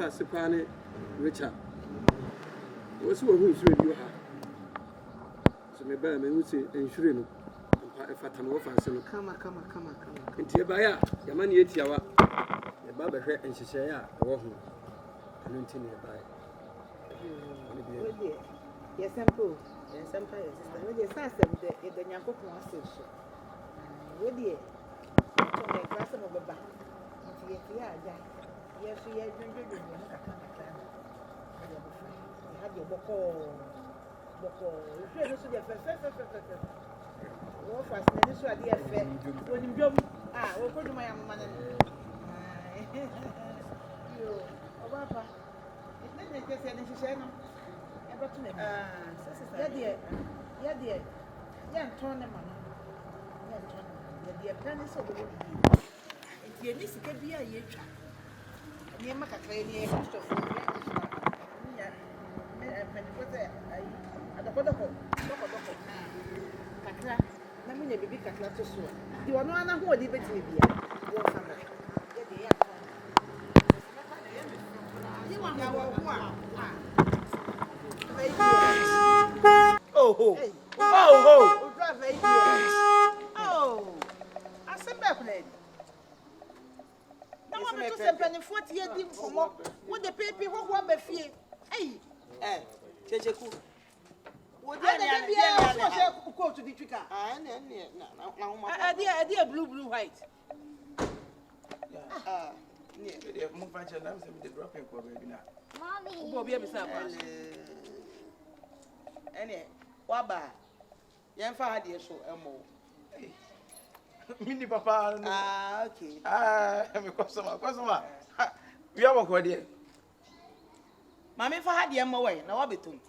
fa sepane Richard. What's who's really you have? So me buy me who say insure no. If I tam off and say come. Nti ba ya man yetiawa. E ba behwe nhihye ya wo ho. Ano nti ne ba. Yes, simple. Yes, simple. Yes, the system the Yankopon association. With the class of the back. Yes, yes, you have your boko. You should have what was the issue at the affair? When you jump, we'll go to my man. You, Papa, it's not necessary. Yeah, dear. Yeah, turn them on. Yeah, pennies of the wood. If you miss it, can be a year. Near Macaclay, at the bottom. Cacla, let me be Cacla to soon. You are not who did it with you. You are now. Oh, I said, Beverly. Now I'm to send penny 40 years with the paper who want to fear. Hey, Kyekyeku. Would there be a go to the trigger? I dear blue, white. Yeah, move on to the dropping for baby now. Mommy, will be a mistake. Any Waba, young father, so Mini papa. Okay. I'm a customer. We are what dear. Mammy, if I had the way, now I'll be too.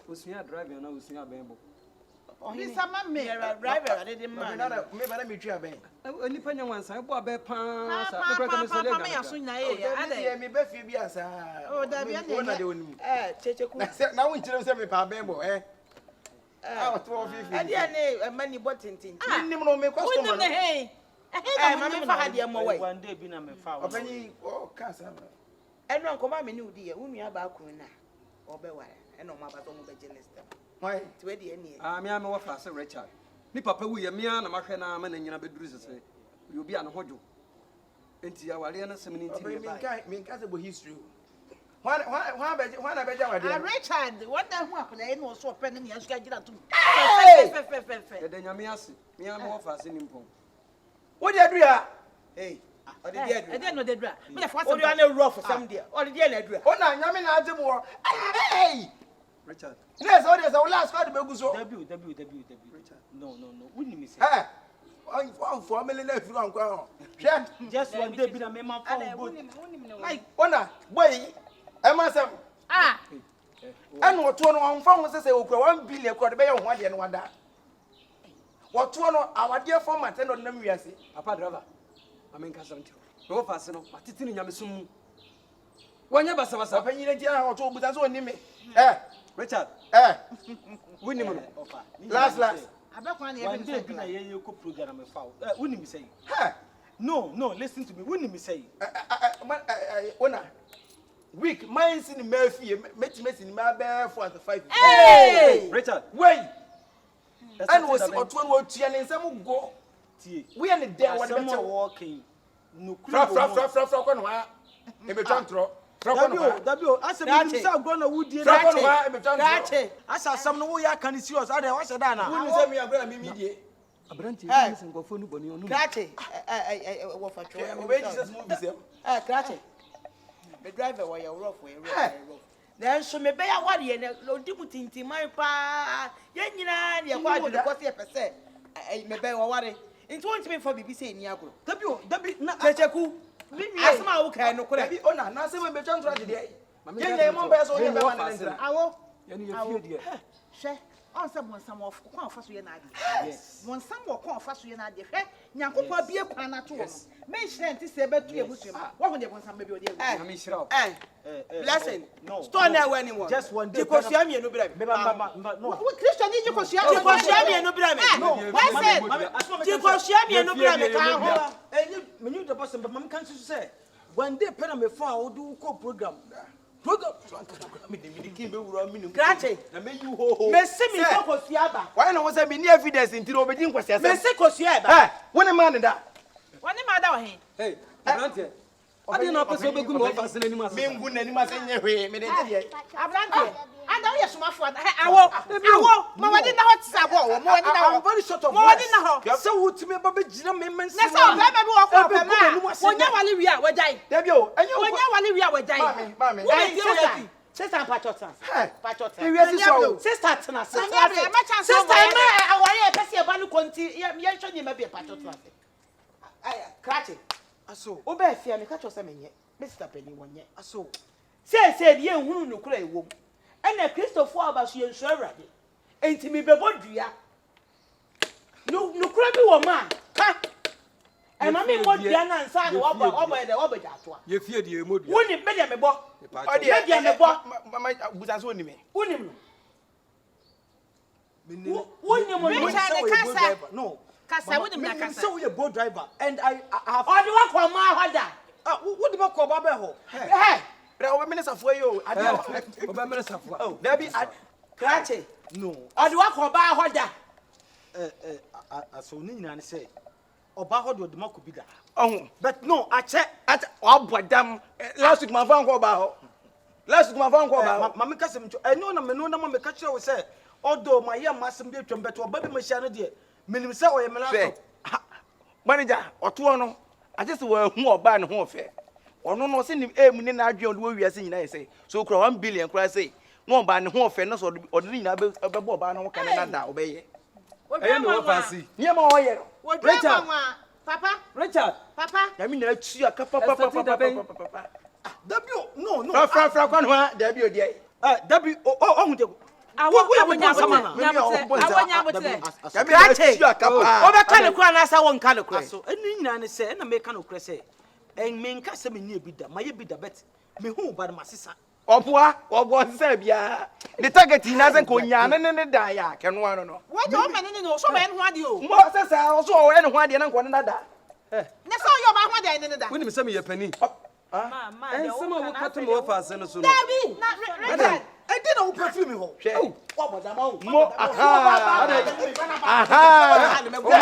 Who's driving and I was near Bambo. Only some man, a driver, I didn't mind. Maybe let me try a bank. Only penny once I bought a pound. Oh, that be a now we tell them about Bambo, eh? I didn't many buttons. I didn't know me question. Hey, Mammy, if I had the way. One day, been a foul. Oh, Casa. And no command me new dear, whom you are about now. Or beware, and no matter what the genus. Why, to any? I am more fast, Richard. Me papa, we are me and a machina man and your bedrooms. You'll be on a hojo. Into our Liana Seminary. Mean Castle history. Why, Richard, what the happened was so penny as scheduled to. Then Yamias, me are more fast in Impon. What do you do? Hey. I didn't know the drag. But what do you rough for some dear? Or the dear? Oh, no, Yamin had more. Hey! Richard. Yes, all this our last card. W. Richard. No. Wouldn't you say? One 4 million if you don't go. Just one day, be a member for like, Ona, boy, I must have. And what one on phone says, 1 billion could be on 1 and 1 that. What one our dear former attendant them, we say, Papa driver. I mean, Castle. No fasten, but it's in Yamisum. When you was a penny, or 2 with us on him. Richard, Winnie, last. I bet one day you could program a foul. Wouldn't me say? No, listen to me. Wouldn't me say? Week, mine's in Murphy, met in my bear for the 5. Hey, Richard, wait. And was about 1 word, and some go. We are the day when we're walking. No, W, I said, I'm going to wood. I saw some no way I can see us. I was a dana. Who is me a grand immediate? A branch and go for nobody on Gratty. I will for Gratty. The driver were your rough way. Then so me bear what ye no deputy my pa. Yenina, your wife, the coffee per se. I may bear worry. It won't be for BBC in Yago. W, Kyekyeku. As my okay, no correct. Oh, no, nothing will be done today. Mamma, members or your I will. You dear. Share on someone some of confess you and I. Yes. One somewhat confess you and I. Yanko be a pana to us. May send to say better to you. What would you want some baby? Blessing. No. Stone there when you want. Just one day. Because you are no blame. No. Christian, you because you are no blame. No. Why said? Because you are no blame. And you the person, but Mamma can't say. one day pen me fa o do ko program me king be wura me Grache. na me you ho Me se me ko Kosiaba. why no say me ni evidence ntiro obedi nkwasi asa Me se Kosiaba. eh when man da Wani ma da wo he. Hey, Abrante. Ade na pese obegu no office na nim asa. me ngu na nim asa nye hwe me de de Abrante. Anda wo yesomafo ada. Awo. Ma wadi na hot sabo wo. Ma wadi na ho. very short of Ma wadi na ho. so wutime ba be gina me mensi Na sa o be bi wo ko pe ma. Wonya wale wi a wajai. Debi o enye Wonya wale wi a wajai. mami Wo sister Pachotan. Pachotan. e wiase so Sister tena sister. Sister ma aware e pese e ba no konti ye hwe ni ma bi Pachotan. Krache. aso Wo ba fia me ka cho se menye. Mr. Penny wonye. aso Say ye hunu nukura ewom. Ena Christopher abaso ye nso awrade. Enti me bebo dua. Nukura bi wo ma. Ka. E ma me modua na nsa na obo de obo jatoa. Ye fie de modua. Woni me de me bo. o de Me de me bo. mama busa so ni me Wonim no. no Kasa wonim na kasa. so we boat driver and I have Odi wa kwa ma hoda. what do you call baba ho Eh. re o minister for you ade Oba minister for. oh there be Krache. no Odi wa kwa ba hoda. aso ni nyina ne say oba ho do de mako bi da oh but no ache obodam last week my phone call ba ho last week my phone call ba ma me kasem cho eno na me no na ma me ka kire wo say odo ma ye masem de twem beto oba bi ma hia no de menim say o ye me laptop manager oto no aje se wo hu oba ne ho ofe ono no se ni emu ni na adwe wo wiase nyina ye say so kura 1 billion kura say no oba ne ho ofe no so odo nyina be bo oba no ka na da obeye Eye no office. ni ma o ye Richard. Papa. Richard. Papa. ya mi na tu aka papa w no fra kwa no ha w de w o hu de Awonya Obeka ne kura na sa won ka ne kura. So enu nyina ne se na me ka no kura se en me nka se me ni ebida ma ye bida bet me hu ba ma sisa oboa obo se bia the target na se ko nya ne da ya ke no ano no Wo je o mene ne so me no ade o. mo se sa so o ene ho ade na ko ne da Ne so yo ba ho ade ne da. Woni me se me ye pani. Ma En se mo kata mo office no so no. Dabi na Richard. e di na wo perfume ho Wo boda ma wo. mo aha Wo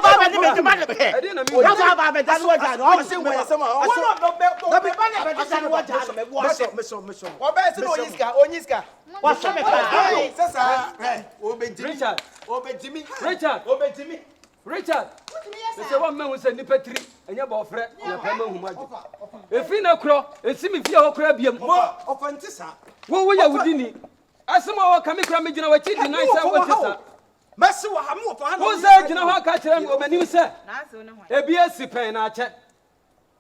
ba ne me dima ne be. Ade na mi. Wo ba be da no ja no. o se wo ya se ma o Wo no be ba ne be da no ja no me wo ase. me so Wo be se no onyiska. Wo so me pa. sasa obejimi Richard. obejimi Richard. obejimi Richard. Se se wa ma se nipa tiri enye ba ofre ya pa ma hu maje. Efi na kro, esi mi fie ho kro abiem. mo ofantisa Wo ya wudini. Asema wa kame kra me gina wa chi di nine sa wo tisa. mesi wa ha mo fa Wo se gina ho aka kire o manim se. Na so ne ho. Ebi asipen na ache.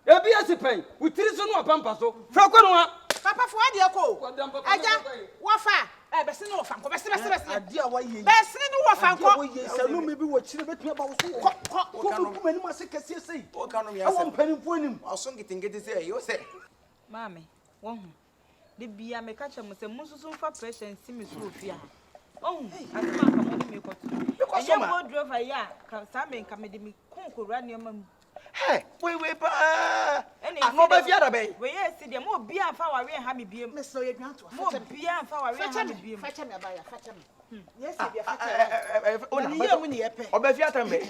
Ebi asipen, wutiri so no opampa so. Fra kwa no ha. Papa fo ade ko. Aja wo fa. Be se no wo fa ko be se. ade a wa ye Be se no wo fa ko. sanu me bi wo chire betua ba wo so ko bu mani ma se kase sei o ka no me ase awon panimfo anim aso ngitengete sei yo se Mami, wo hu. De bia me ka chemu se mususu fa pressure nsi me so ofia. Oh, asema ka mo ni me ko tu. Enye mo driver ya, ka sa me nka me de me konkora ne ma mu. hey we pa no ba fi ada be We yes de mo bia fa wa we ha me biem. Me so ye dwan to. Mo bia fa wa we ha me biem. Facha me ba ya, facha me. Yes, bia facha. o Ni ye mu ni ye pe. o ba fi atambe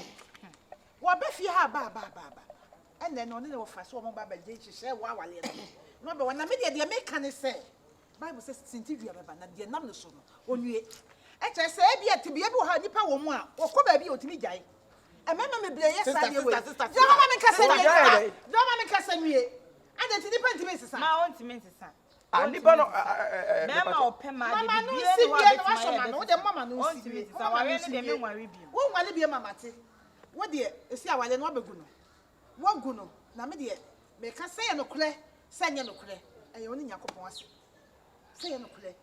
Wo ba fi ha ba. Enne no ne wo fa so mo ba ba je hihye wo awale no. No be wona me de me ka ne se. Bible says sinti dua be ba na de nam no so no. Onwie. E che se e bia tibie bi wo ha nipa wo mu a, wo ko ba bi otimi gyae. E mema me bia yes ade we. Jo mama me ka se nwie. Jo mama me ka se nwie. Ade ti nipa ntimi sisa. Ma on timi sisa. nipa no Mama opema de Mama no bia si no bia no wa shoma no. Wo de mama no on si timi bia. sisa. Wa we ne de me nware biem. Wo nwale bia mama te. Wo de esi awale no abegu no. Wo gu no na me de me ka se ye no kure, se nye no kure. Eye oni nyakopon ase. Se ye no kure.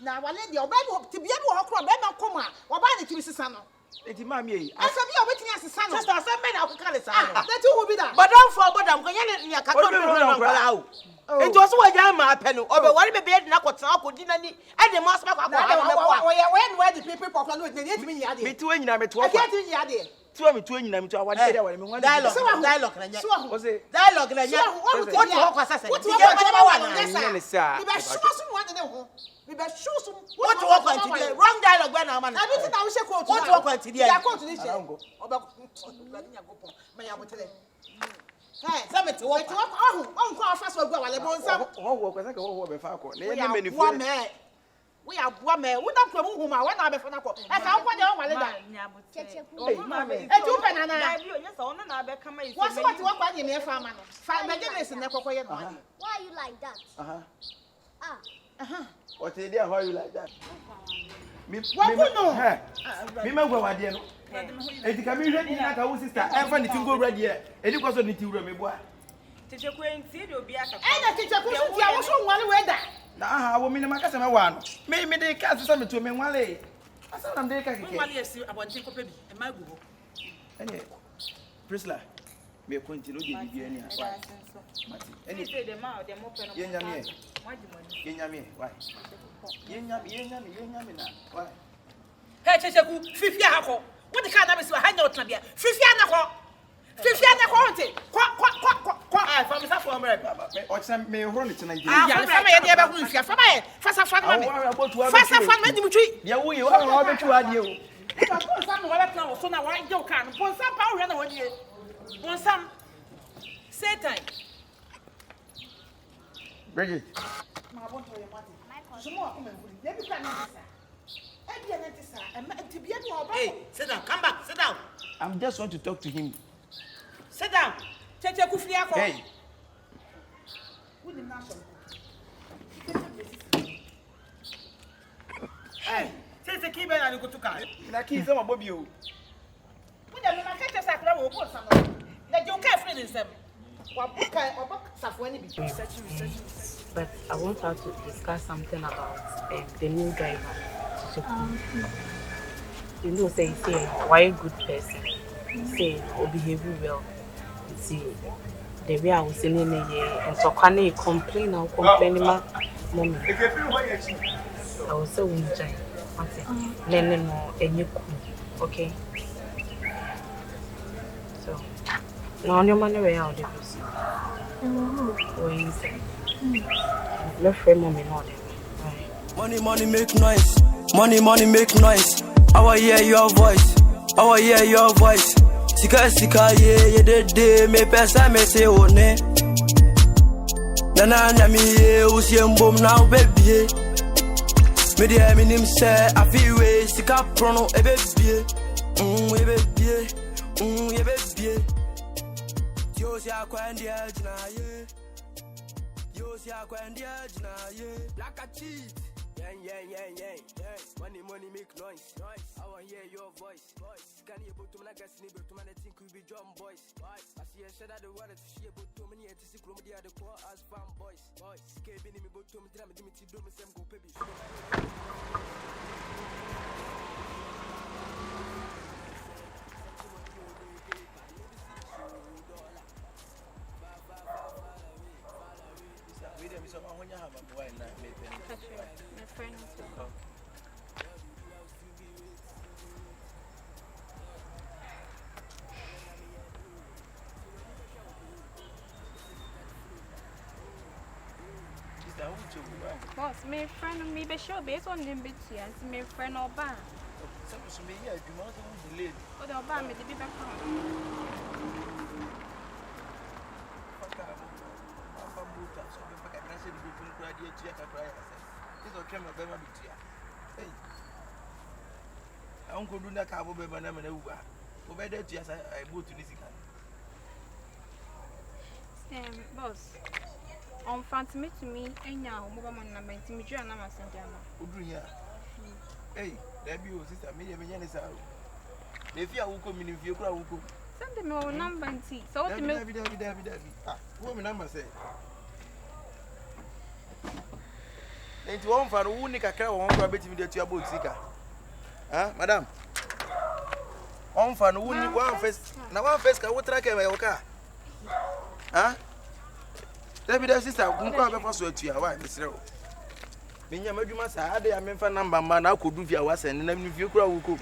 Na awale de oba bi te bia bi wo hokro be na koma. Oba ne tibi sisa no. eti mami yi Asa bi obetini asisa no. sister say me na ko kale sa no Na ti hu bi da. Badam for badam ko nyane nya ka to no kwala o enti oso wa ja ma apɛ no obe wari bebe de na kwotena akodi nani e de mas ma kwa Na kwa de wo no we the people pokra no de ni timi yi ade. me ti we nyina me to E ofa ti yi ade. two me two nyina me two awade dey awade me wan dialogue na nya o say dialogue na nya what you kwasa say what you wa na me say me be show so one dey ho me be show so what you want to do wrong dialogue when na man na do na wo she court what you want to do ya court ni she oba nya go pon me ya botere hey say me te wo oh ko afa so gwa wale bon sam wo kwasa ka wo be fa ko na ye me ni fu we are boy me we don problem hu ma we na be fa na ko e ka wo de wale da e tu pe na na yes o na be kama ise what you want kwa dey me fa ma no fa me dey listen na kokoye no why you like that what is there how you like that me me gwa wade no e ti ka mi hwe ni na ka wo sister e fa ni tingo ready e di ko so ni ti wura me boa Kyekyeku enti de obi aka e na Kyekyeku so ti a wo so nwale we da na aha wo mi ni makasa me wa no me dey ka so me to me nwale asa na dey ka keke nwale esi abonte ko pe bi e ma gu ho ene Priscilla me continue je bibia ni a mati ene say de ma o de mo pe no yenyame why yenyame na why he Kyekyeku fifia ha ko wo de ka na me si ha nya otna bia fifia na ko nte kwa ah fa me sa for me o tsan me horo ni tena ah fa me ye de be hu fia fa me fa fa me fa me di mutwi ya wo ye wa be twa de o e ka ko sam no wala plan wo so na wa je o kan bon sam pa wo na wo die bon sam satan Bridget ma bon to ye mate so mo akoma nguri de bi ka na sa e bia na tisa e ma ti bia ni oba hey sit down come back sit down I'm just want to talk to him sit down Kyekyeku firi akọ hey we ni na so hey say ki be na ni kutuka na ki se ma bobi o we da me ma ka tesa kra wo bo sa no da jo ka firi ni sem wa buka oba safo ani bi But I want her to discuss something about the new driver. You know, say why a good person. Say or behave well. See the way I was saying and so can I complain or complain my mommy. I was so enjoying. Learning more and you okay. So now your money way out the person. When you say left friend mommy not money make noise. Money make noise. I will hear your voice. Sika ye de me pesa me se one. Nana mi ye usiem bom now baby. Me de minim say I feel way sika prono e baby. Ye baby. Yo si akwandia jina ye. Yo si akwandia jina ye. Like a cheat. Yeah. Money make noise. I want hear your voice. Can you put to my gas neighbor to my think we be drum boys. I see a shed out the water to see about too many to see Columbia the core as farm boys. Escaping me about to me, Dimitri do me some go baby. Boss, my friend, me be sure based on them bit here, and my friend or ban. so me here you must delay Oh, the ban me the be back home. I won't go do that cabo baby and I'm an Uber. Go better to us, I go to this. Boss, on front me to me, and now, move on and my team, and I'm a Sandiana. Who do here? Hey, there be your sister, me, a is out. If you are who in if you crowd, send them all number and tea. So, what the milk? What number say? Ain't one for who nick a cow on rabbit with your boat seeker. Huh, madam? On for one face. Now, one face can what track a car. Huh? There be the sister who come up for to your wife, Miss Rowe. When you must have a member number, man, I could do your was and then if you crowd will cook.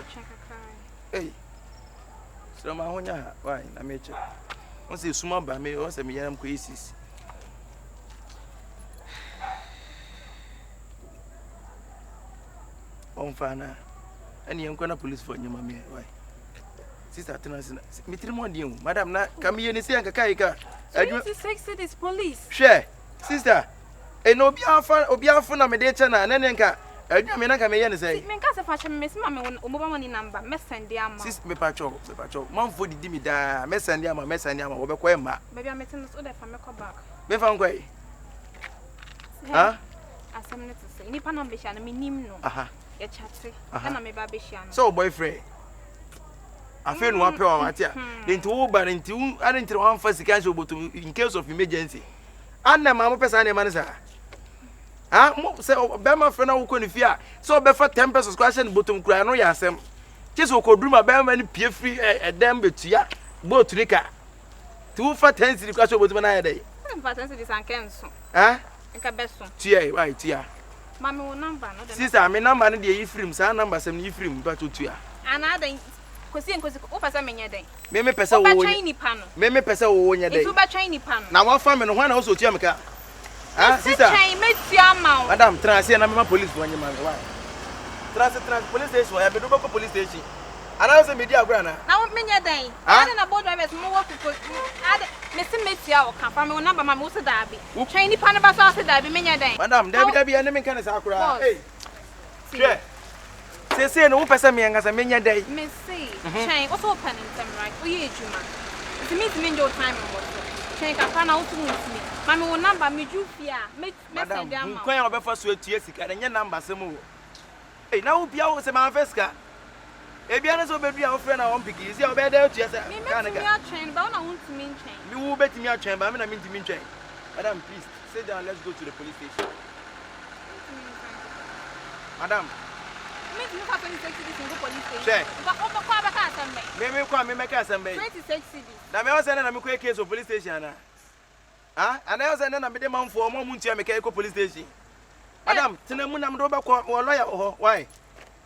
Hey, So my honya why na me check. Once you small ba me once me yam ko isis. On fana. Any yam na police for nyama me why? Sister tenancy me tiri mo dey madam na kam ye ni se anka kai ka. 26 this police. Share. Sister. E no obi afo na me dey chana na nka adwa me na ka me ye ni say. Me nka se fa che me se ma me omoba money number me send am. Sis me pa cho. Manfo didi mi da me send am wo be ko ma. Baby am metin so dey fa me call back. Me fa nkoi. Ha? Asem net say. Ni pa na be sha na me nim no. Aha. Ye chate. Na me ba be sha no. So boyfriend. Afen wa pe wa matia. Denti wo ba denti adenti wan fa sika so botum in case of emergency. Anna ma mo pesa na ma nsa. Ah, mo se be ma fe na wo ko ni fi a. So be fa 10 pesos question botum kura no ya asem. Ti so ko duma be ma ni pie free edem betua. Boat ni ka. Ti wo fa 10 cedi question botum na ya dai. Fa 10 cedi san kenso. Ah? Nka beso. Tia, why tia? Mami wo number no de. Sister, me number no de yi free, sa number sem ni free ba to tia. Ana den kosi o pesa menye den. Me pesa wo. Ba twan nipa no. Me pesa wo nya den. Isu ba twan nipa no. Na wa fa me no hwan na wo so tia me ka. Ah, sister. Twan me tia ma. Madam, transi na me ma police for nya man. Why? Transi police station, ya be do ko police station. Ana say media agora na. Na wo menye den. Ana na board drivers mo wo kuko. Ade me se metia o kan fa me number ma me wo se da bi. Twan nipa no ba so se da bi menye den. Madam, David ene me kan sa akura. Hey. Sure. Say no pesa me ngasa menya dai. Me say, chain also open in time right. Oye ejuma. It means me do time mo. Chain ka fa na wo tumi me. Mami wo number me ju fia. Me send am. Kwan ya obefa so etie sika na nya number sem wo. Eh na wo bia wo se ma feska. E bia na so bedu a wo frɛ na wo piki. Isi obe da etie se. Ka na ga. Me chain ba na wo tumi chain. Me wo betimi a chain ba me na me ntimi chain. Madam, please sit down, let's go to the police station. Madam, me you have 26 cities in the police station. Check. But over kwa ba ka asembe. Me kwa me make asembe. 26 cities. Na me was na me kwa case of police station na. Ah, and I was na me dey man for mo muntia me kwa police station. Madam, tina mu na me do ba kwa lawyer ho. Why?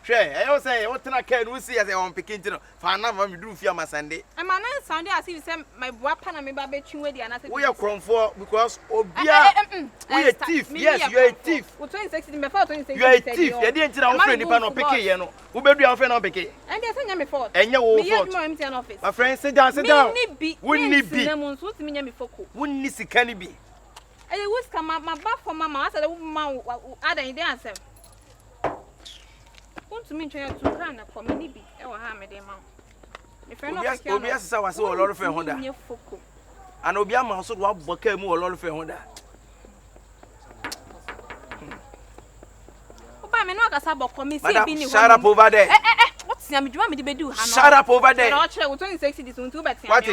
Hwe, I was say what na can we see as on pikin tino. Fa na ma me do fia masande. Am na sound as if say my boapa na me ba be twi we dia na say. We are cromfo because obia. We a thief. Yes, you are a thief. 26 cities me for 26. You are a thief. You dey ntira wo friend nipa no pikin ye no. Wo bedu a wo friend no pikin. And they say nya me fault. Enya wo fault. Me empty an office. My friend, sit down, sit down. Wouldn't be. Na mo so timi nya me foko. Wouldn't sika ni bi. Eh who's come my back for mama I said the woman adan dey answer. Want to me try to run for me bi e wa ha me dey ma. Me friend no pikin. Obi asesa wase wo lori friend honda. And obi ama so wa boka mu wo lori friend honda. Oba me no akasa boko me say bi ni ho. Shut up over there. What's na me dwuma me dey bedu ha no. Shut up over there. Na o chere 26 this unto betia. What?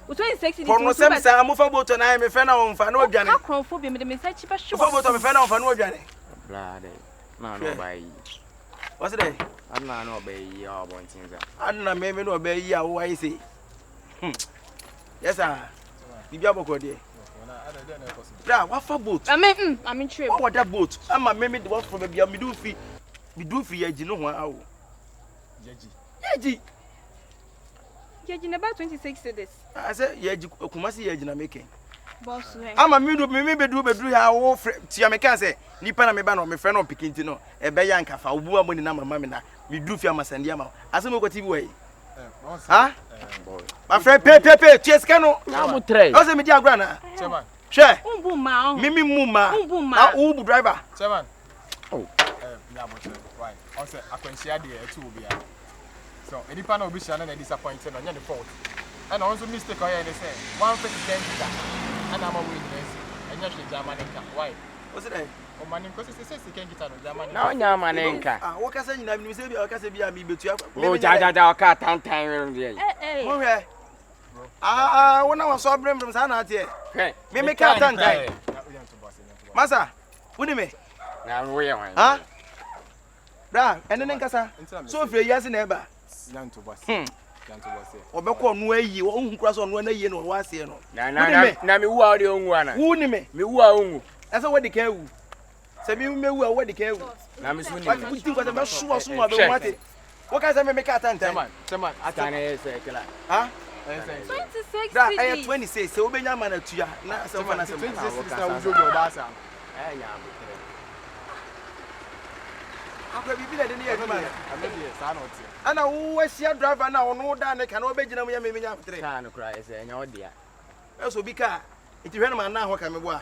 26 this. For no sem say amufa boto na me friend na wo mfa na odwane. Ka confobia me dey me say chiba show. Amufa boto me friend na wo mfa na odwane. Blade. Na no bai. What's that? Adna no be ya bontinza. Adna me no be ya wo ai say. Yes sir. Bibia boko de. Bra, what for boat? I mean trip. What was that boat? Ama me the one from bia me do fi yaji no ho awo. Yaji. Yaji na about 26 cities. I say yaji kumasi yaji na making. Boss we. Ama me bedu ya wo tia me ka say nipa na me ba no me friend no pikinti no e be ya nkafa obu amoni na mama me na me du fi amasande ama asem ko ti bi wai ha my friend pay cheska no na mo try o say me di agura na chairman she umbu ma mimi muma na ubu driver chairman ya mo try why o say akwanhia de e tu obi a so edipa na obi hia na disappointed no nya the fault and also mistake o ya dey say 150 and I'm a witness. And you're German. Why? What's it? Oh, man, because it's a second guitar. German. No, Yamanenka. Ah, what can I say? You say, I can say, be a me, but you have. Oh, Jaja, cat, time. Eh. Ah, when I was so brim from Sana here. Me make a time. Massa, what do you mean? Now, we are. Huh? Bra, and then Cassa. So if you're yes, never. Obeko no ayi wo hunkura so no na ayi no wa se no na me wu ade onwu ana wu ni me wu a onwu asa wadi ka wu se me wu a wadi ka wu na me so ni wadi kuti ko se be so so ma be wate What can I make a time? Someone, I can't say, huh? 26 I cities. 26, so when you're man at you, not so fun as 26 a is now do your bass. I'm going to be there in the other man. I'm not here, son. And I always see a driver now, no down, they can obey them. Maybe I'm three. Can't cry, say, no, dear. Also, because it's a man now, what can we go?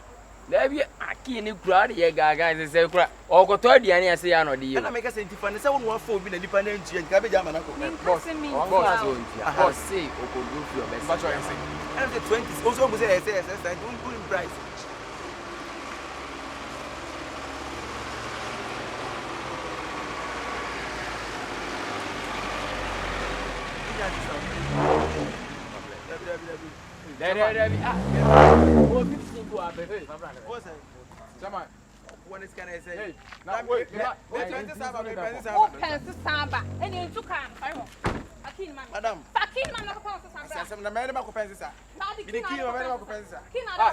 There be a keen crowd, yeah, guys, say, or go to the any say, I know the. And I make a sense if I say 1 4 being a dependent, and Gabby Jaman. Boss, say, or could do your best. That's what I'm saying. And the 20s also was a SS, I don't put in price. What is can I say? Oh, Pensi Samba. And you took him. Madam. Fakin man of Pensi Some the man of Pensa. The king of Pensa.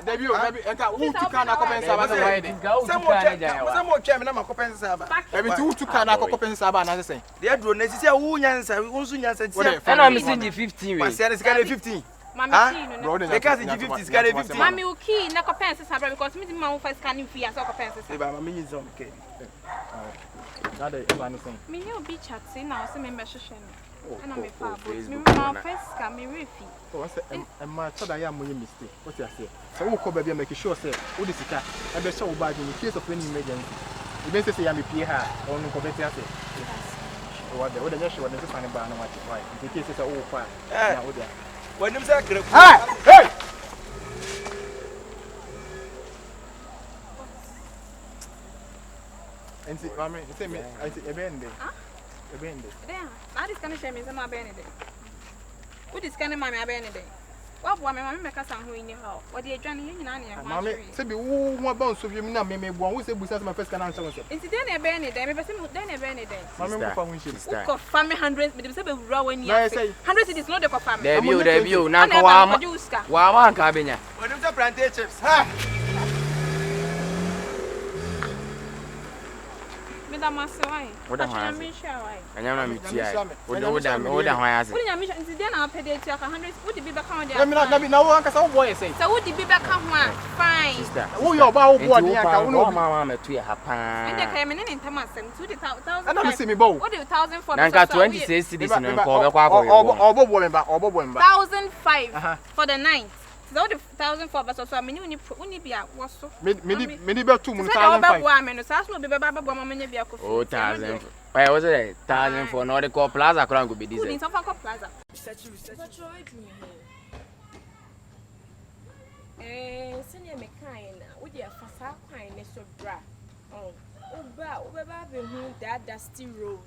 Debut, who took an accompaniment? Some more chairman of Pensa. Every 2 took an accompaniment, as I say. The address is a woman's, I will soon answer. And I'm missing the 15. I said it's got 15. Mammy, Because it's 50 is got 15. Mammy will key Nako Pensi Samba because Mrs. Mount first can you fear Soccer Pensi. Mamma is okay. Me you be chatting now, some membership. And I'm a far, but me first can me refi. Oh, and my thought I am making mistake. What you say? So we'll come baby and make sure, say, what is it? I bet so bad in case of any emergency. You may say I'm a PA or no competitor. What the next one is a funny bar, no matter why. In case it's a old fire. When you say, hey! And see, I mean, I see a bend. A bend. There, I just can't share me some abandoned. What is kind of my abandoned? What woman, I make us who in your house? What do you join in? Mammy, say, who bones of you, not me, one who said, my first can answer. It's then a banner, but then a banner. Mammy, family hundreds, but it's a rowing. I say, hundreds it is not the family. Debut, now, wow, cabinet. When you say plantations, Madam Massaway. What am I? And I'm not what I say. When I mission, then I'll pay the 100. Would it be back on there? Let me know what I boy say. So would it be back on one? Fine. Who you're about what I know, Mamma, to your happen. And they came in Thomas and 2,000. And I'm see me both. What do you 1,000 for? Nanka 26 cities in or 1,005 for the 9th. So the 1,004 but so I mean you be a was so maybe about 2,000. Oh, 1,000. Why was it 1,000 for not the call plaza crown could be this? Plaza. Senior Mekine, with your facade pine so bra. Oh, that dusty road.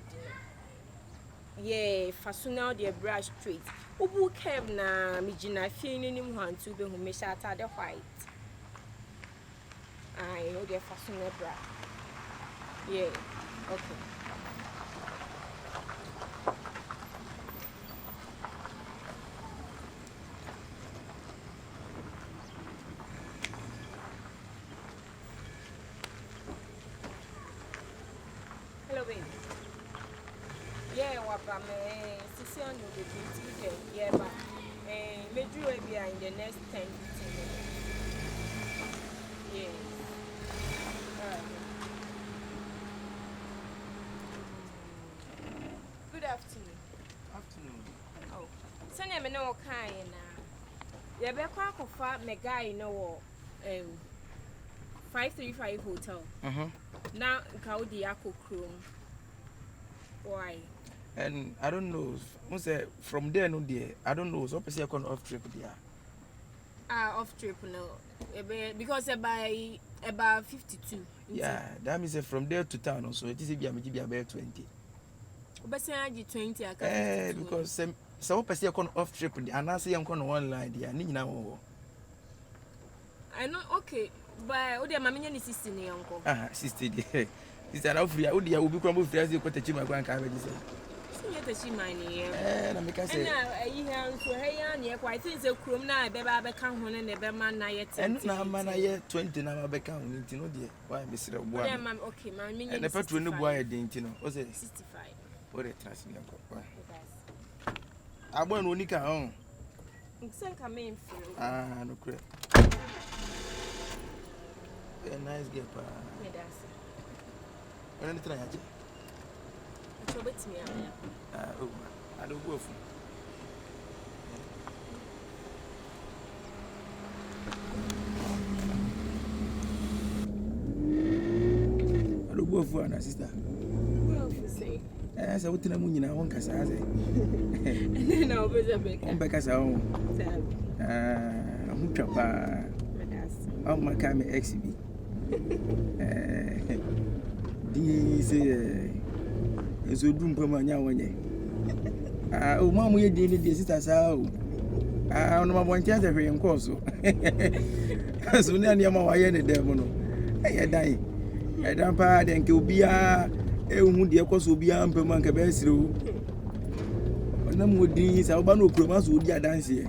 Yeah, Fasuna the brush street. Ubu came na Mijina feeling him one to be whom shot at the white. I know the Fasuna bra. Yeah, okay. Hello, baby. Yeah, what I'm sissy on the beauty. Yeah, but may you be in the next 10 15 minutes. Yes. Good afternoon. Afternoon. Oh, send me no kind now. Yeah, be quite far me guy no 535 hotel. Now Kaudi Ako Chrome. Why? And I don't know. From there, no there. I don't know. So, I can off trip there. Off trip no. Because about 52. Yeah, that means from there to town. So it is about 20. But say 20. Because some person I can off trip there, and I say I'm going one line there. I know. Okay, but what my many sister ne uncle. Sister there. This are free. I will be crumble free as you put a chima grand carriage. She mine here. And I make a say, quite things a chrome now, baby, come on and never man. And now, man, I hear 20 now, I can't dear. Why, Mr. Boy? Okay, my and the petrol no boy, didn't you know? Was it 65? What a trust in your cup. I want to nick home. Ah, no crap. A nice girl. When anything I had. Oh, I don't go for. I don't go for an sister. As I would tell them in a one cassa. And then I'll be a big Becca's own. Papa. Oh, my camera exhibit. This is a room for my young. Oh, Mamma, you did this as how I don't know one chance every course. As soon as you're my devil. I die. I don't pardon and kill beer. Dear course will be ample man cabesro. When I'm with these, Albano promise would ya dance here.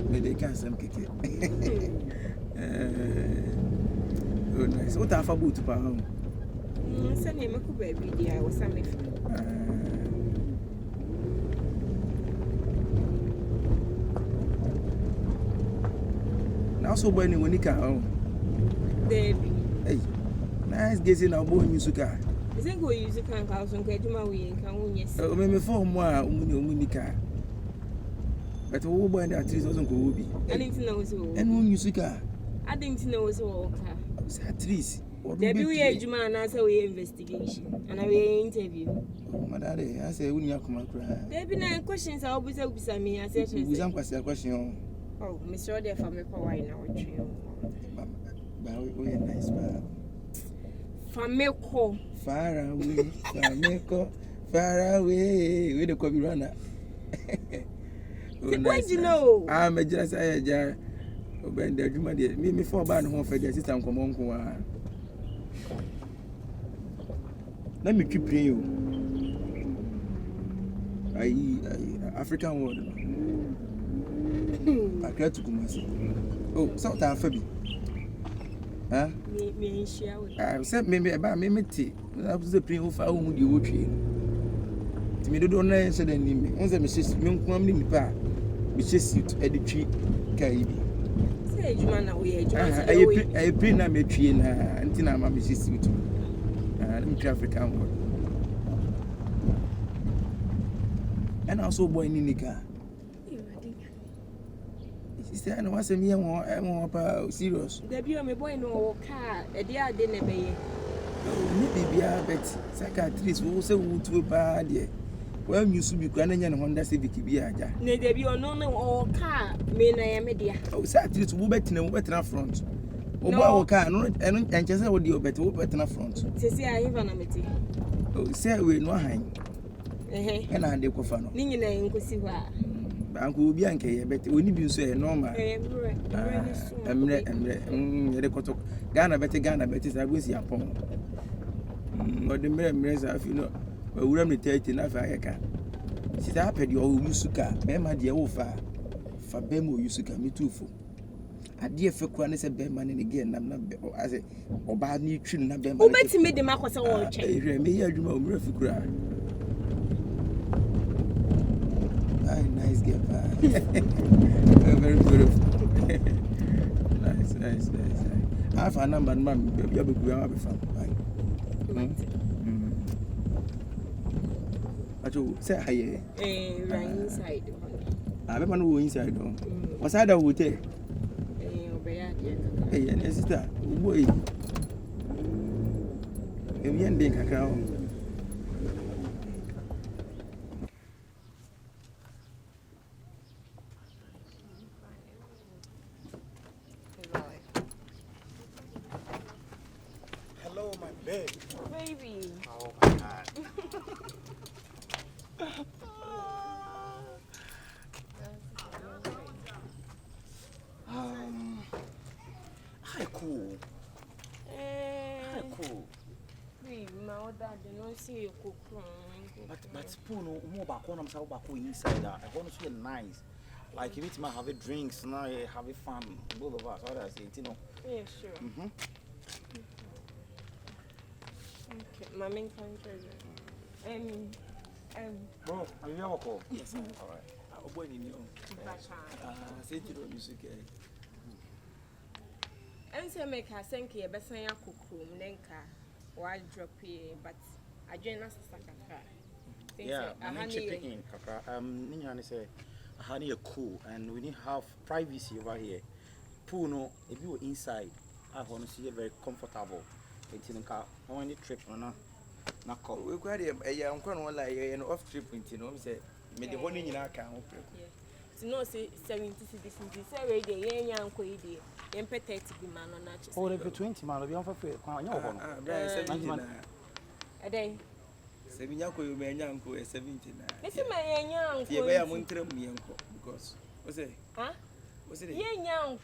May they can some kick it. Oh, nice. What have I bought to pound? Send him a baby, dear. I was something. Now, so when you come home, baby. Hey. Nice guessing our boy musica. I think we use a can house and get my way and can yes. Oh, maybe 4 more Uminica. But all boy that 3,000 go be. I didn't know so. And one musica. I didn't know so. At least. There be a man as a way investigation and a way interview. Oh, my daddy, I say, when you come across. There be no questions. I'll be so beside me. I said, some question. Oh, Mr. There for me, why now? But we are nice, but. Fameko. Far away, Fameko, far away. With the coffee runner. What do you know? I'm a just a jar. When the Juma did me 4 bad home for the system. Come on, let me keep you. African word. I try to come. Oh, South Fabi. Huh? Me share with. I said maybe about me tea. I was the print of our own devotion. To me, don't answer the name. Once I miss me, come in the park. We just sit at the tree. Caribbean. Say, Jumana, I print a tree and I'm a Mrs. Suit. I'm African word. And also, boy, Nika. Sister, I was a mere one serious. The beer may boy no car, a dear dinner bay. Maybe a bet psychiatrist will say to a bad. Well, you should be granting and Honda Civic beer. There be no or car, may I am a dear. Oh, Saturday will bet no better front. Oh, car, and just what you better better front. Say, I have an amity. Oh, say, we no hang. And I did Cofano. Ning and Cosiva. Uncle Bianca, but we need to say normal. Ghana better, I will see upon. But the memories of you know, but we are telling enough. I can. She's happy you all use to car, Bema dear Ofa. Fabemo used to come me too for. A dear for Quan is a Beman and again, I'm not as a or bad nutrient, not Bema. Oh, but made the Marcos all change. May you do my refugee. Nice girl. Very beautiful. Nice. I have a number, ma'am. You'll be fun. But you say, hey, right inside. I have no inside. What's that? I would say, hey, and sister, boy, if you ain't a cow. Baby. Oh my God. Hi, cool. Hi, cool. Baby, my dad don't see you cook. But spoon more back on himself back inside that. I want to feel nice. Like if it might have a drinks now, have a fun. Both of us. What I say, you know. Yeah, sure. Okay. Mama country. Bro, are you okay? Yes, all right. I'm going in your say to the music. And say make her send you better ya kuku nenka or drop here, but I join us sakaka. Yeah, I'm chipping in, Kaka. Ninyani say, honey, cool, and we need to have privacy over here. Puno, if you were inside, I want to see you very comfortable. It's in the car. Only trip, no, not call. We got I'm going to like an off trip with you. Say, made the one in our account. To know say 70 cedis, say radio, young quaidi, empathetic man on natural. Oh, the 20 man will be on for free. A day. 7 you may young 70. This is my young. Yeah, I'm because what's it? Huh? What's it? Young,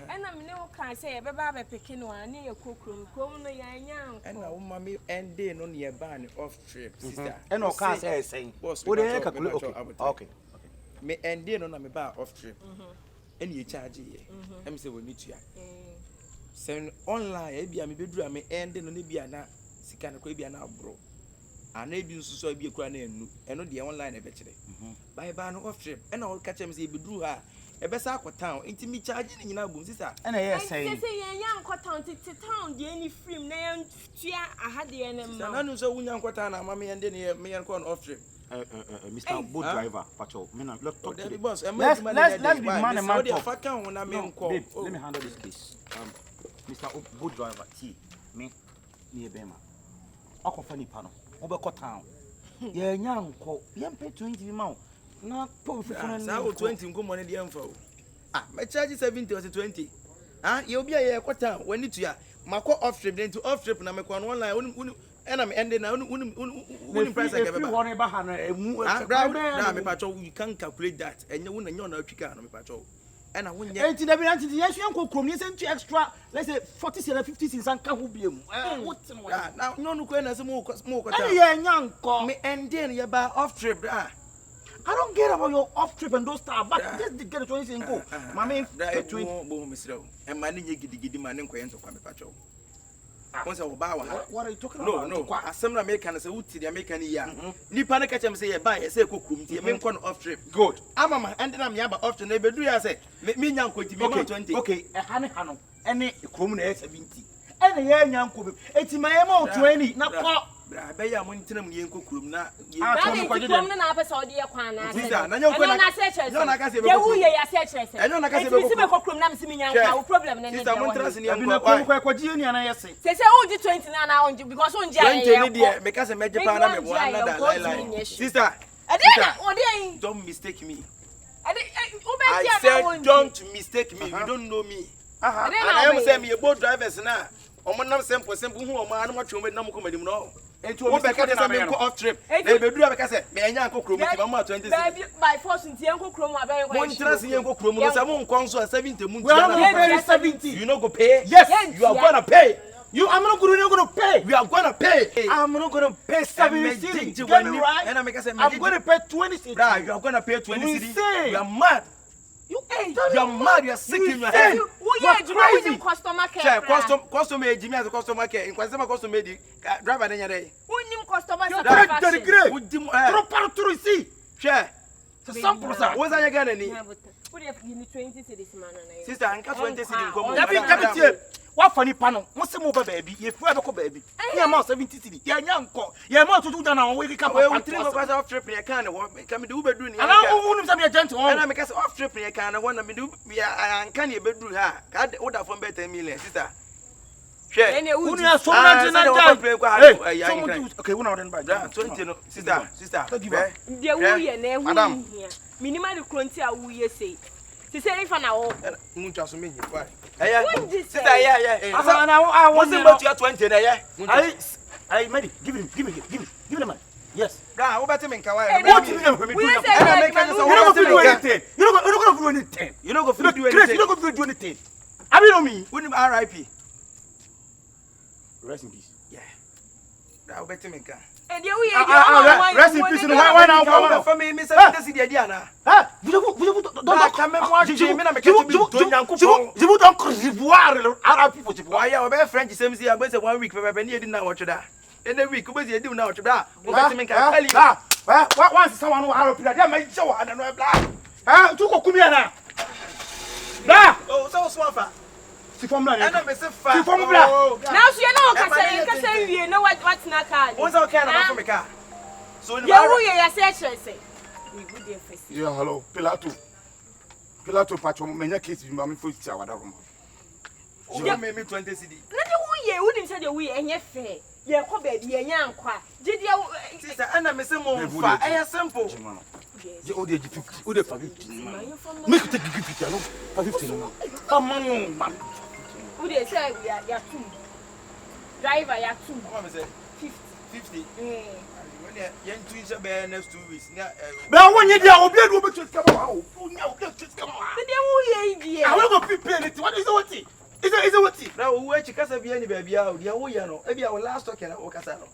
and I'm no can say a baby picking one near a cook room, come young. And now, mammy, and then on your ban off trip, sister. And no can say, saying, what's okay. Me and then on a bar off trip. And you charge ye. I'm say we meet you. Send online, maybe I'm a bedroom, me and then on the Biana, Sikana Quabiana bro. And maybe you saw be a crown and not the online eventually. By a ban off trip, and I'll catch him say bedrew her. A best aqua town, into me charging in our boom, sister. And I say, young town to town, the any free name, I had the enemy. I know so young Quatana, mammy, and then me and corn off trip. Mr. Boat Driver, Patrol. Let's be man and man talk. Let me handle this case. Mr. Boat Driver, me, near Bema. Uncle Fanny Pano, over town. Yeah, young, young pay 20 mount. Not 20 good money the info. My charge is 70 or 20. You'll be a quarter when it's ya. My off trip, then to off trip, and I'm one line. And I'm ending now. Price like you can't calculate that, and you wouldn't know chicken on patrol. And I wouldn't get it. Yes, you uncle Crum, you sent you extra, let's say 40 or 50 cents and Kahubium. What's now? No, as a smoke. Young call me, and then you're by off trip. I don't get about your off trip and those stuff, but just get a choice and go. Mammy, and my ninja giddy man and going to come patrol. Once I bow, what are you talking about? No, as some Americans, the American year. Nippana catch him say, buy a circle, the American off trip. Good. I'm and then I'm yaba off to neighbor. Do I say, me young quit 20? Okay, a honey, any criminal 70. And a young cook, it's my amount 20, not what. I bet you won't tell me cook room now. I don't episode, dear Quan. I don't mistake me. I said, don't mistake me. You don't know me. I am saying me boat drivers now. I'm simple who are much over number comedy. No. And to off trip. They will do like I said, may I cook room by force in Tianco Chroma. One trust Yanko Chroma, someone comes to 70 moon. 70. You know, go pay? Yes, you are gonna pay. You are not going to pay. We are going to pay. I'm not going to pay 70. Get me right? And I'm going to pay 20 cities. You are going to pay 20 cities. You are mad. You are mad. You are sick in your head. You are crazy. Customer care. Customer Jimmy as a customer care. In customer driver in your day. Who name customer care? Drop to receive. Share. Sample. What's that again? Put it in 20 cities, man. Sister, and 20 cities. What funny panel? What's the mobile baby? If we have a baby, you're more 70 cities. You're young. You're more to do than our way. Come off trip. I can't work. Come to Uber doing it. And I won't be a gentleman. And I'm because off trip. I can't want to do. We are uncanny bedroom. God order from better million, sister. Share. Okay, we're not in by 20, sister. Madam. Minimal quantity we say. She said if an hour. Muchas me. Sister, I wasn't about your 20. I made it. Give him, man. Yes. What about him in Kawaii? You're not going to do anything. You're not going to do anything. I mean, me. Wouldn't RIP. Rest in peace. Yeah. I'll bet him in Kawaii. And you rest in peace. Why now? For me, Miss Diana. Don't come and watch Jimmy. You don't cause you are Arab people. Why are French? Same 1 week. But I didn't know what you are. in the week, what you do now to that? Once someone who are up there, my show, I don't know, blah. To go come here. Blah. Oh, so swafa. Si from blah. And I'm a fat. Now, so you know, you know what's not car. What's our kind of a car? So, you say. Yeah, hello, Pilato Patron, many cases, mammy for our room. You made me 20 CD. Not you wouldn't say the way and yet fair. Yeah, baby, a young qua. Did you, sister, and I'm a simple, I simple. The old age 50, would have 15. Make it take 50, for 15. Would they say we are two? Driver, you 2. 50. Young twins are bare next 2 weeks. Now, when you're there, will be just come out. I will go prepare it. What is it? Is it what? Now, where you can be any baby out, the Oyan, maybe our last talking at Ocasano.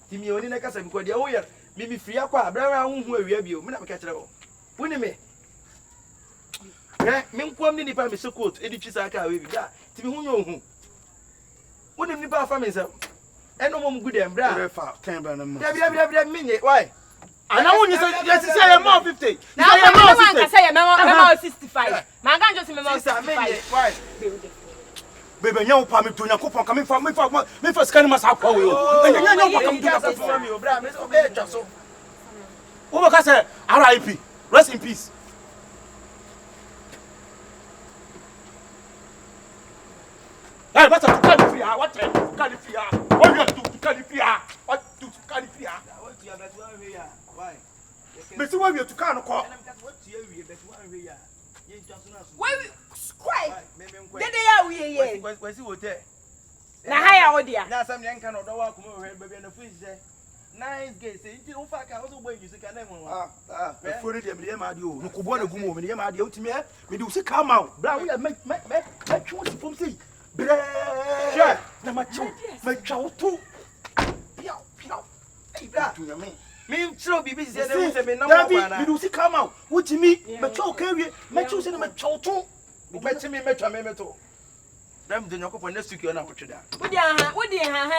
Timmy only a cousin because the Oyan, maybe free aqua, brown, where we have you, Mina Cataro. Winnie me. Men come in the family so cold, Eddie Chisaka, we got to who know who. Wouldn't be far from himself. And no more good and brown. Why? And I want you to say a more 50. Now, I can say a member 65. My gun just remember 65. Why? Baby, you permit to your coupon coming from me for scanning myself. Oh, you say RIP. Rest in peace. Hey, what's up? California? What? California? What you do to California? What do to California? Why? But what you to California? Wait, quite. Did they are we? Where's the hotel? Now, how are you? Now, some young can order walk over here, baby, and the fish there. Nice guys, you don't fuck out when you say, the food of the MRDO, no Kubona Gumo, and the MRDO to me, we do say come out. Brown, make choice from sea. Sure, number 2, make chow too. Hey, that to me. Me, so be busy, we do see come out. What you mean? But chow carry, make choose in a chow too. Bet me, metro. Them the knock upon next week on what you done. What do you have?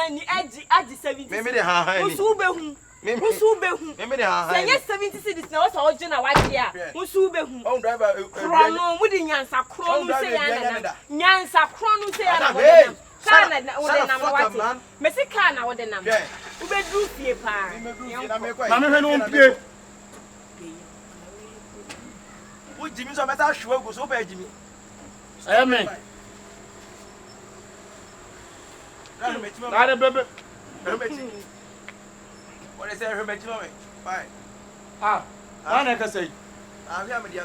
Add 70. Maybe the high. Who's who? Maybe the high. Yes, 70 cities now. So original white here. Who's who? Oh, driver. Chrono, we didn't answer. Chrono say Nyansa. Chrono say Anna. Canada, what man? Messi Kana, what the number? Who be do fear pa? Mamma no play. What Jimmy so better show go so bad Jimmy. Amen. Nada bebe. What is her match moment? Fine. One I can say. I'm here with the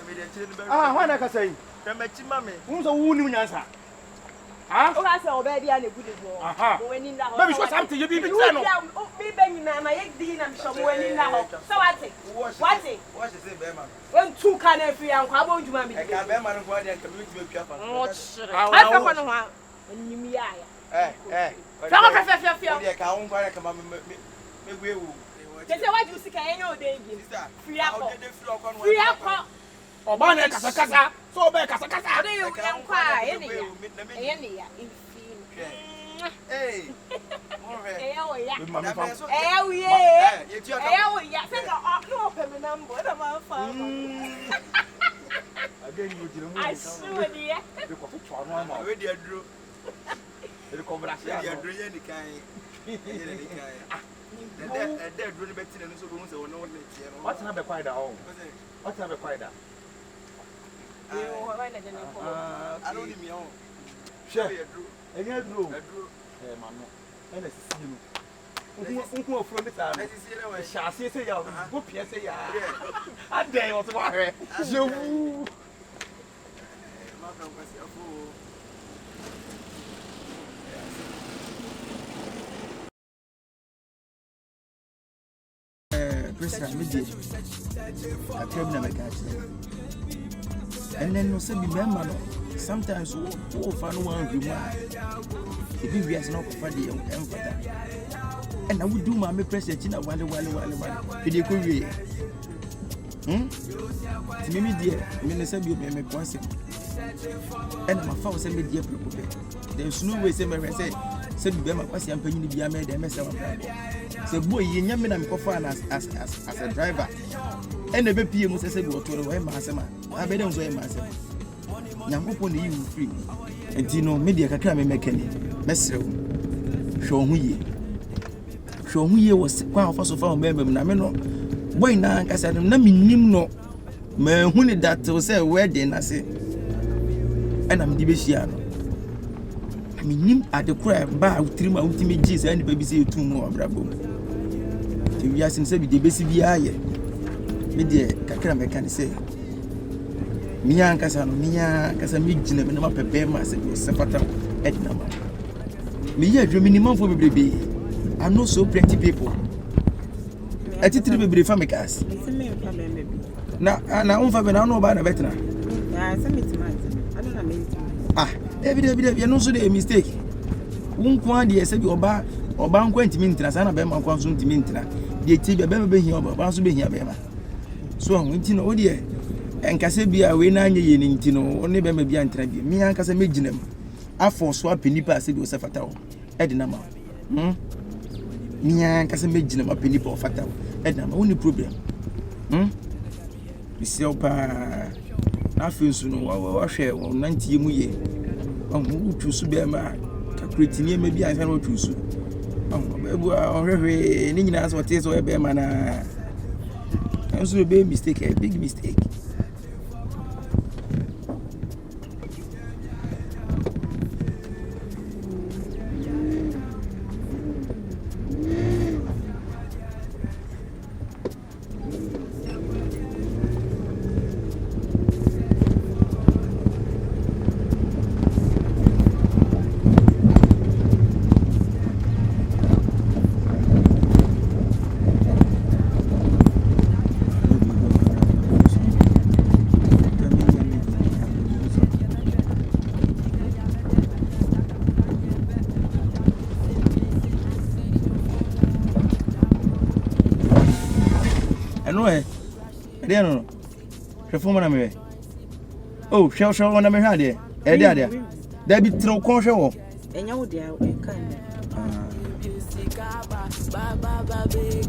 one I can say. Match mammy. Who's a wound answer? Oh, I saw baby and a good one. When in the house. Maybe what's something you be me Benny, my egg dinner, somewhere in the house. So I take what it? What is it, Bema? When 2 can every and how about you, mammy? I can't bear my own body and commute to a cup. I don't want to have when you me. Some of the fear. I can't come on. They say what you see, I know they give. Free up. Obana Casa, so back as a casa. They can cry any. Hey, What's not quiet at all? What's not quiet at? I don't need me on. Sure, and you drew. Mamma, and I see you. Who from the time? Shall say, go Pierce, I dare was worried. You. I tell them I catch and then no say remember sometimes who fan one if we are not for the empathy and I would do my president in a while if you could read Mimi dear minister be me once and my father send me dear people there's no way say me say said Bema was young penny be a made a mess of so boy, you never know as a driver. And the baby must say, go to the way, Massama. I bet them say, Massa. Yankupon, you free. And Tino, media can make any mess. Show me. Show me was quite fast of our member. Nameno. Boy, now, I said, no. Man, who need that to say wedding? I say, and I'm Dibesiano. I mean, at the crab bar, three my ultimate G's and baby say 2 more, bravo. We are since the BCBI. Media, Kakram can say. Mia Casamijin, and my paper, myself, Sapata, Edna. Me, minimum for baby. I know so plenty people. I did to be family cast. Now, I don't know about a veteran. I don't know. Evidently, you know, so a mistake. One quantity said you are or bound 20 minutes, and a bema consumed to mintra. The tibia baby here, but once be here, Bema. So I'm waiting, oh dear. And Casabia, we 9 years in Tino, only Bema be antrabi. Me and Casamijinem. I for swapping Nipa said was a fatal. Edinama. Me and Casamijinem a penny for fatal. Edinama, only problem. Misiopa, I feel soon. What share 90 years. Who choose to be a man? Calculating maybe I cannot choose. Already, Nina, what is a bear man? I was a big mistake, a big mistake. No, the former me. Oh, shall on a mirror, there be no conscious. And you dear, Baba baby,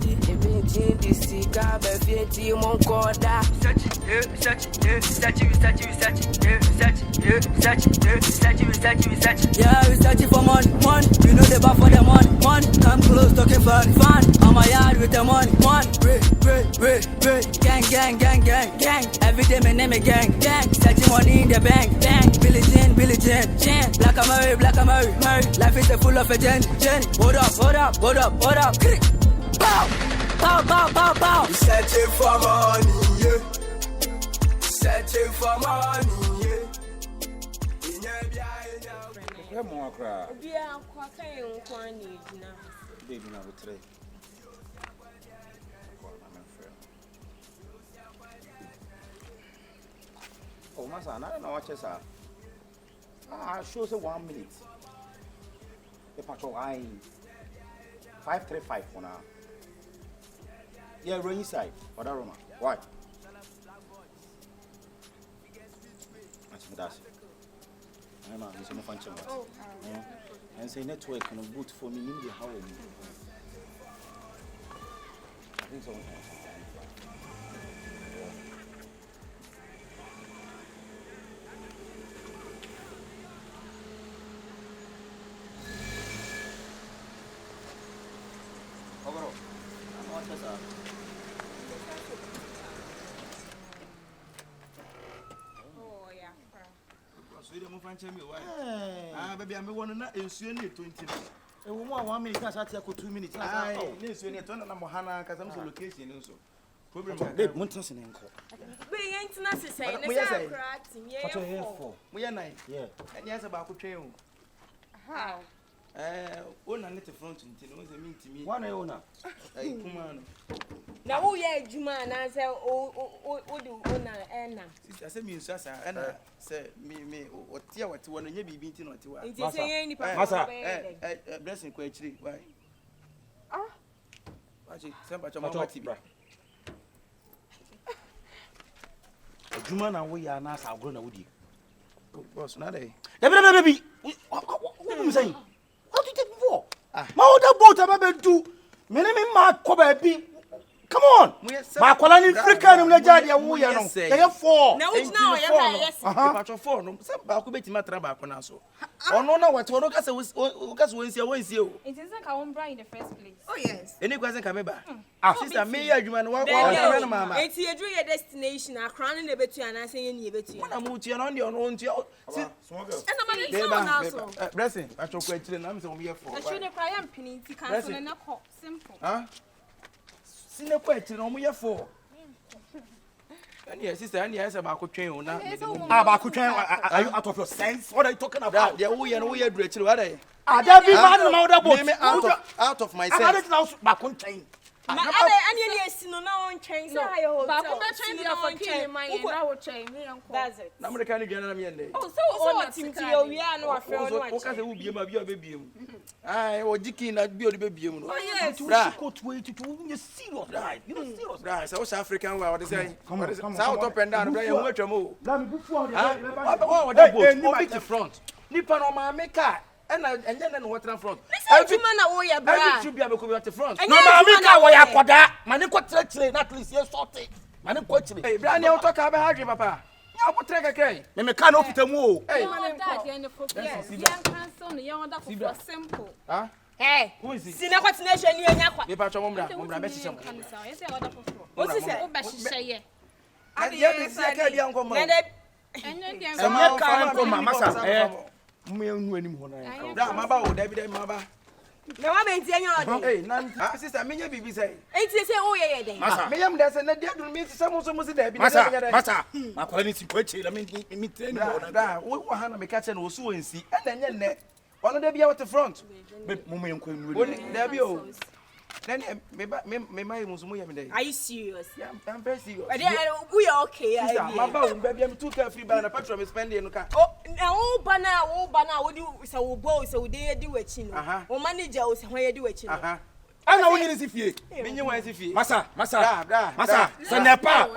yeah, we searching for money, you know the bar for the money, come close, talking fun, on my yard with the money, gang, every day my name is gang, searching money in the bank, Billy Jean, black Mary, life is full of a Jen, hold up, bow, searching for money, searching for money, more crap. Yeah, baby, now we trade. Oh, Massa, I don't know what you say. Show us 1 minute. The patrol I 535 for now. Yeah, rainy side. What are Roma? Why? That's it. I'm not going to function. And say network and a boot for me in the house. I think so. Baby, I'm one and it's 20. A woman 1 minute, I take 2 minutes. I turn on Mohana because I'm so location also. Problem, babe, Montas and Uncle. We ain't necessary. We are night, yeah, and yes, about train. How? One and little front until no mean to me. One owner. Now, who yeah, Juman, I say, oh, do owner, Anna. I said, me, Sassa, and I said, me, what tear what one and you be beating on to it. It's any blessing quite why? Ah, watch it, somebody, Juman, and we are not grown with you. Boss, not a baby. What are you saying? How did you Ma oda boat aba do. Me ma ko ba bi. Come on. Ma kwala ni Africa ni na jade wo ye no. Ye 4. Na wo na ye ba yes. Patro 4 no. Se ba ko beti matra ba ko na so. Ono na what ono ka se wonsia o. It isn't ka won bra in the first place. Oh yes. Any question ka me ba? Sister me ya adwuma no wa mama. Enti edu your destination akran na betu ana se ye ni betu. Na mu tie no de ono ntia. Small girl. And man is now so. Blessing. Patro ko akire na me se wo ye 4. I should have cry am pinin ti kan so na ko simple. Sine kwa eti no mo ye 4. And yes, sister, and yes, about twin o na. About twin, are you out of your sense? What are you talking about? They we do it, what are you? There be man no other boat. Out of my sense. I don't know back on train. Ma any no na on train say hotel. Ba ko be train na for kin man yen na wo train me yanko. That's it. Na America ni gana na me ende. Oh, so on team ti o wi an wa fe on wa. O ka se wo biem abi o be biem. Ah, o dikin na bi o de be biem no. Oh yes. Go to wait to you serious, right? You know serious. Right, South African way what they say. South up and down, bra you nwetwa mo. La me bufu o de. Oh, that boat. O big the front. Nipa no ma make car. And then what in front? Every man na wo ya bra. Every should be able to at the front. No ma me ka wo ya koda. Mane ko tire not least here sorted. Mane ko tire. Hey, bra na o to ka be hardry papa. Ya ko tire keke. Me ka no fitamu o. Hey, man that the end of yes. Yan cancel no yan order for simple. Huh? Hey, who is it? Sina continuation ni enya kwa. Me pa cho momra be sisem. Yes, say order for. O si se o ba hihye ye. Ade ye be se ka dia nko ma. Enye dia. Enye ka nko ma masa. Me enu anim ho na. Bra maba o David maba. Na wa menti enya ode. Hey, na sister me nya bibi say. Enti say o ye den. Me yam dey say na dia dun me say mo so mo say David. Masa. Ma kwala ni tipo echi na me train mo na. Bra wo ha na me ka che na wo so wansi. E na nya nne. Ono dey bia with the front. Me mo enko enu. David o. Then me my musumu yam dey. Are you serious? Yeah, I'm very serious. We are okay. Sister, my bow baby am too carefree by na petrol me spend no car. Oh, na wo bana wo di say wo bo say wo dey di wachi no. Wo manager wo say ho ye di wachi no. Ana wo nyini si fie. Me nyi wan si fie. Masa. Masa. Ce n'est pas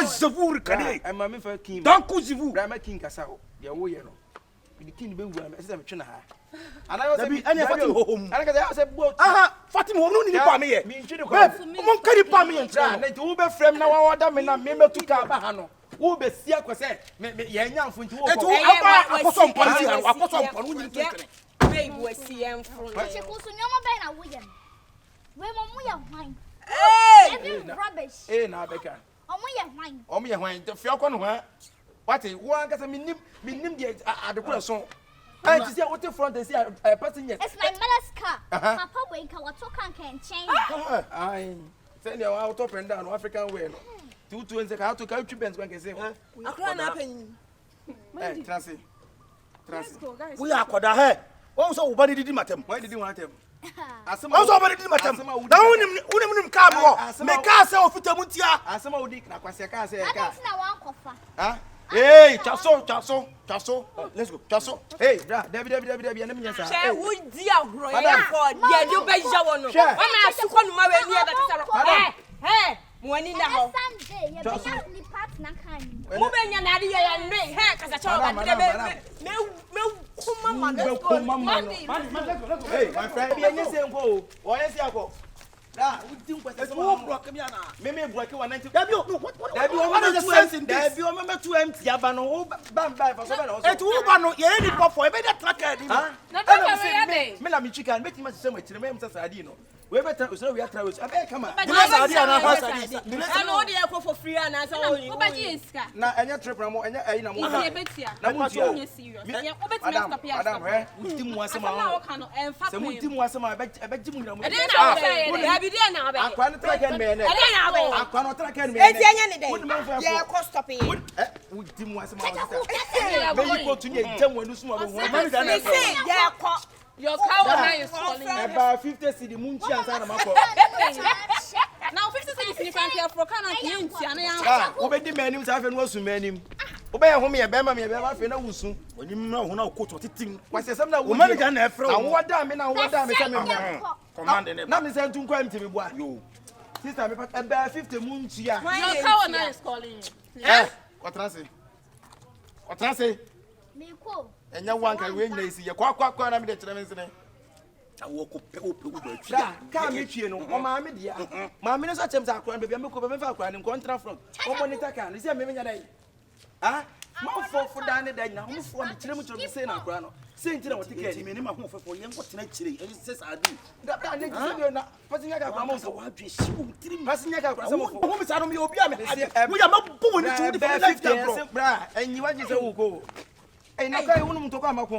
je vous reconnais. I ma me fa king. Donc je vous. Bra ma king kasa o. Ye wo ye no. The king be wu am say me twe na ha. Ana yo say any Fatim home. Ana ka say boat. Fatim home no ni pa me ye. Me ntwe de ko. Mo kan ni pa me ye ntra. Na wo be frame na wa da me na me metu ka ba ha no. Wo be sia kwese me ye nya mfo nti wo ko. Etu aba akoso mpon si akoso mpon wo nyi ntwe. Babe we see em from. Che ko so nyoma be na wo ye. We mo ye hwan. Hey! Rubbish. Eh na beka. Omo ye hwan. Omo ye hwan. Te fia ko no ha. What wo an kasa minim de adekura so. And you see what the front and see a passenger. It's my mother's car. Papa wake what to can change. I send you out up and down African way. Two and say how to country bands when can say. I can't happen. Hey, transi. We are kwada he. Also ubani didi matem. Why did you want him? Also ubani didi matem. Na unim ka mo. Me ka say ofitamu tia. Asema udi na kwase ka say ka. I don't know one kofa. Huh? Hey, chaso. Let's go. Chaso. Hey, David, enemy nyasa. Che, wo di agro ya for dia do be ja wono. Wa na asukọ no ma we ni e be kasa. Hey, mo ani na ho. Sunday, you be ni partner kan. Mo be nya na de ya nwe. Hey, kasa cha ba de me kuma ma let's go. Hey, my friend, be nya se nko. Wo nya se akọ. Da, we think what is block me na. Me block 190. Dabi what is the sense in this? Dabi o me too empty aba no bam for so be no. Et wo ba no ye ni pop e be dey tracker di. Na tracker we dey. Me la me chicken, me ti ma se ma me say sadi no. We better so we are try we abeg come on. The sadi na ha sadi. I know dey go for free and say oh. Wo ba ji iska. Na enya trip na mo enya ayi na mo. Ye betia. Na mo ti o serious. Ye wo betia stop ya. Madam, we ti mu asema. Na wo ka no emfa. Se mu ti mu asema e ji mu na mo. E dey na wo dey bi dey na be. Akwa no tracker me ne. E dey na be. Akwa no tracker me ne. E ti enya ni dey. Ye ko stop e. We ti mu asema. Me yi ko tu ni e jam wanu suma bo. Me say ye ko. Your cow man is calling you. About 50 cedi munchi ansa na mako. Now 50 cedi in front here for kana ki nti ana ya. Ah, obedi manim sa fe no asu manim. Obe ye home ye be ma me be ma fe na wusu. Onim na ho na koto titim. Kwase sam na wo. O manager na efre. Na wo da me se me na. Command ne. Na me se ntu kwa mtimi bo a. Yo. Sister me about 50 munchi a. Your cow man is calling you. Eh, Otrase. Me ko. Enya wanka we nyina isi ye kwa na me de kire me nsene. I walk up, Come meet you, no, mamma, dear. Mamma is a chance I can be a book of a crime in contra from. Oh, Monica can. Is there maybe a day? Ah, more for Danny Day now, who's for the children of the same Grano. Saying to the ticket, me, my home for young what actually, and it says I do. That I think you're not passing a grandma, so what you shoot, passing a grandma, who is out of your piano. We are not born to the left, and you want to go. And I want to come up.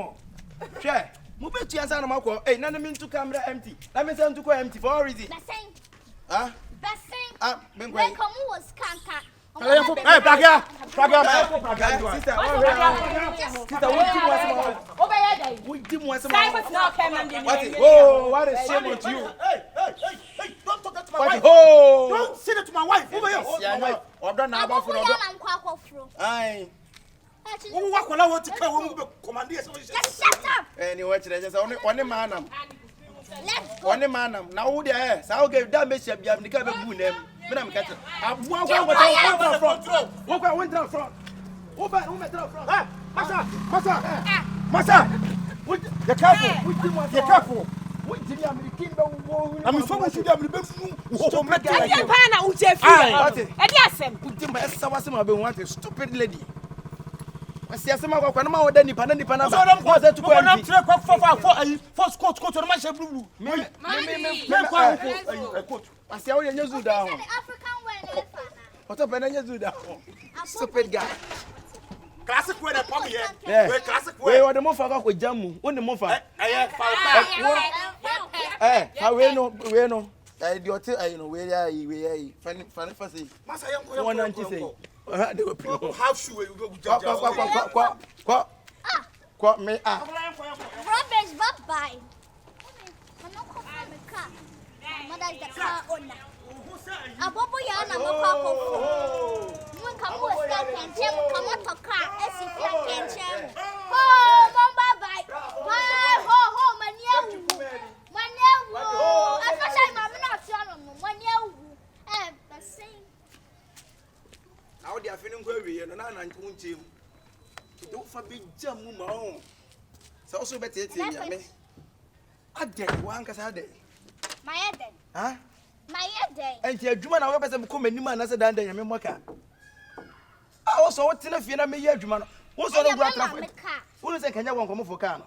Share. Move to answer my call. Hey, none of me to camera empty. Let me send to go empty for a reason. Ah, when come was can't. Hey, Praga! Sister, oh, what a shame on you. Hey, don't talk that to my wife. Oh, don't say that to my wife. Over here. Yeah, my wife. I've done now for aye. Who walk when I want to come command this? Just shut up. Anyway, just only man. One man, now who they are? So I'll give damage. You have the cabin name. I'm catching. I'm one front. Walk went down front. Who met down front? Massa. You're careful. You're careful. I'm so much to them. Stupid lady. I see some of them are then dependent upon us. I'm going to go and for Scott to the Masha Blue. I see how you do down. What up and you do that? Stupid guy. Classic way that come here. Yeah, classic way. Where the mother with Jamu, when the mother. Eh, how we know. I do tell you know where I funny fussy. Massa, you want to say. How should we go? What me? Rubbish, bye. I'm not calling the car. Mother is the car owner. A bobo yana mopako. Mun come with that and Jim come out of car. As if you can Jim. Oh, Mamba bye. Ho, Mania. Especially my not Mania. The same. Now they are feeling very and I'm going to don't forbid Jamu Mahon. So also better me. I did one because I did. My head. Huh? My head. And your Juman, I was become a new man as a dandy and Moka. I also want to know if you're not me, Juman. What's all the traffic? Who is a Kenya one come for car?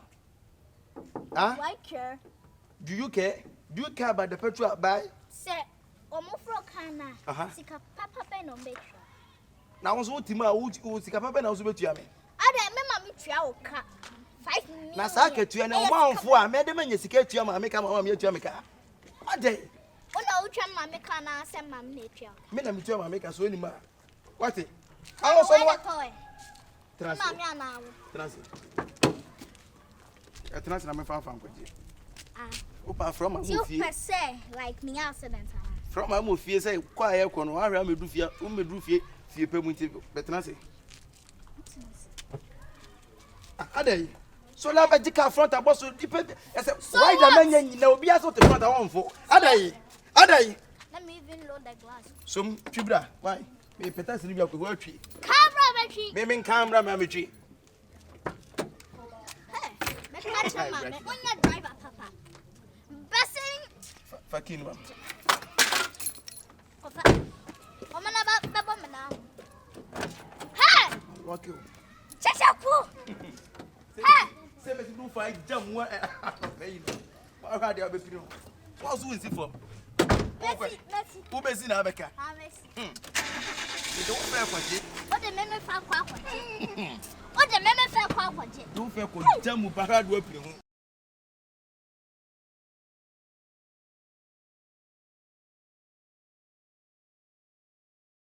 Huh? Why care? Do you care? Do you care about the petrol buy? Sir, Omofro Kana. Sika Papa Ben on Metro. Now, I was what Tima who Sika Papa and I was with you. I don't remember me to 5 million. Masaka to an amount for a madam and you secret to make a home here to America. What day? Oh, no, Mamma can send my nature. Madam to America, so anymore. What it? I also want transit. I'm a fan with you. Opa from a movie. Like me accident. From a movie, say, quiet, I am a doofy, few permit, but transit. Ade. So la ba dika front aboss so depend why the man you know be as to front on for. Ade. Let me even load the glass. So twibra, why? Me peta sini bi akwa twi. Camera battery. Me camera ma twi. Hey, me catch him man. When you driver papa. Passing. Fakin ma. Papa. Mama na ba bomb now. Hey! What you? Kyekyeku. Hey! Say me do find jam one. What are they be pino? What's who is it for? Messi. Who be in America? Messi. You don't fair for it. What the men fa kwa. What the men fa kwa. Do fair for jam mu baradu apino.